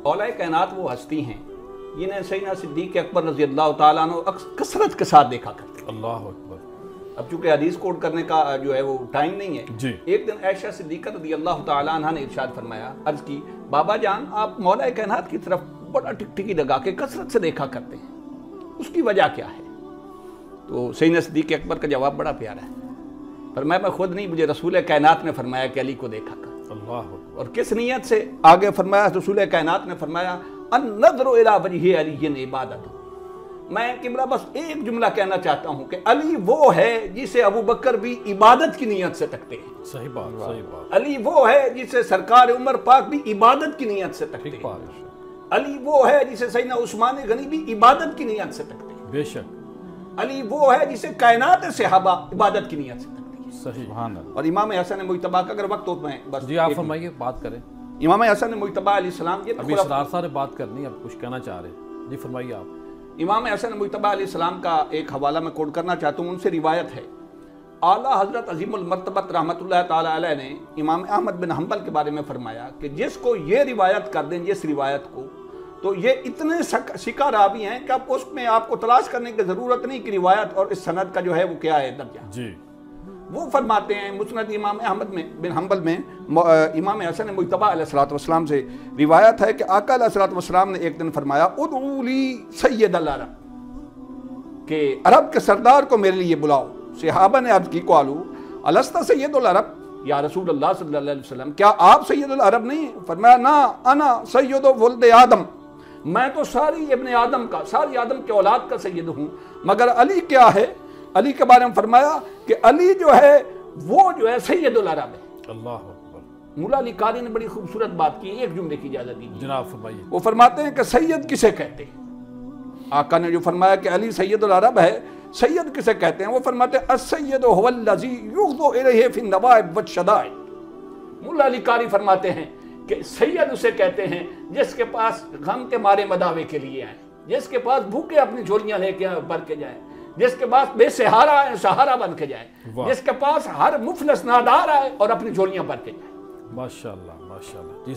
औलाए कायनात वो हस्ती हैं जिन्हें सैयदना सिद्दीक़ अकबर रज़ी अल्लाह ताला अन्हु कसरत के साथ देखा करते हैं। अल्लाह अकबर। अब चूंकि हदीस कोट करने का जो है वो टाइम नहीं है जी। एक दिन आयशा सिद्दीक़ा रज़ी अल्लाह ताला अन्हा ने इरशाद फरमाया, अर्ज़ की, बाबा जान आप मौलाए कायनात की तरफ बड़ा टिकटिकी लगा के कसरत से देखा करते हैं, उसकी वजह क्या है? तो सैयदना सिद्दीक़ अकबर का जवाब बड़ा प्यारा है, फरमाया मैं खुद नहीं, मुझे रसूल कायनात ने फरमाया कि अली को देखा कर। अल्लाह। और किस नियत से? आगे फरमाया, रसूल कायनात ने फरमाया अन नज़रु इला वजहि अली इबादत। मैं किबला बस एक जुमला कहना चाहता हूँ कि अली वो है जिसे अबू बकर भी इबादत की नियत से तकते हैं। सही बात, सही बात। अली वो है जिसे सरकार उमर पाक भी इबादत की नियत से तकते हैं। अली वो है जिसे सैयदना उस्मान गनी भी इबादत की नियत से तकते हैं। बेशक। अली वो है जिसे कायनात सहाबा इबादत की नियत से तकते हैं। सही। और इमाम हसन मुज्तबा का अगर वक्त हो तो मैं बस जी आप फरमाइए, बात करें। इमाम हसन मुज्तबा अलैहिस्सलाम, अभी सरदार साहब ने बात करनी, अब कुछ कहना चाह रहे हैं, जी फरमाइए आप। इमाम हसन मुज्तबा अलैहिस्सलाम का एक हवाला मैं कोट करना चाहता हूँ, उनसे रिवायत है। आला हजरत अजीमुल मर्तबत रहमतुल्लाह ताला अलैह ने इमाम अहमद बिन हंबल के बारे में फरमाया कि जिसको ये रिवायत कर दें, जिस रिवायत को, तो ये इतने सिका रावी हैं कि आप उसमें आपको तलाश करने की ज़रूरत नहीं कि रिवायत और इस सनद का जो है वो क्या है दर्जा। जी। वो फरमाते हैं मुस्नद इमाम अहमद में बिन हंबल में इमाम हसन मुज्तबा अलैहिस्सलाम से रिवायत है कि आका अलैहिस्सलाम ने एक दिन फरमाया उदऊली सय्यद अल अरब, कि अरब के सरदार को मेरे लिए बुलाओ। सहाबा ने अर्ज़ की क़ालू अलस्ता सय्यदुल अरब, या रसूल अल्लाह सल्लल्लाहु अलैहि वसल्लम क्या आप सय्यदुल अरब नहीं? फरमाया ना अना सय्यदु वुल्द आदम, मैं तो सारी इब्ने आदम का, सारी आदम के औलाद का सैयद हूँ, मगर अली क्या है? अली के बारे में फरमाया कि अली जो है वो जो है सैयदुल अरब है। अल्लाह अकबर। मुल्ला अली कारी ने बड़ी खूबसूरत बात की, एक जुमले की इजाजत दीजिए जनाब फरमाइए। वो फरमाते हैं कि सैयद किसे कहते हैं? आका ने जो फरमाया कि अली सैयदुल अरब है, सैयद किसे कहते हैं? वो फरमाते हैं अस्सय्यदु हुवल्लज़ी युग़्ज़ू इलैहि फिन नवाइब वश्शदाइद। मुल्ला अली कारी फरमाते हैं कि सैयद उसे कहते हैं जिसके पास गम के मारे मदावे के लिए आए, जिसके पास भूखे अपनी झोलियां लेके भर के जाए, जिसके पास बेसहारा है सहारा बन के जाए, जिसके पास हर मुफलस नादार आए और अपनी झोलियां भर के जाए। माशाअल्लाह, माशाअल्लाह।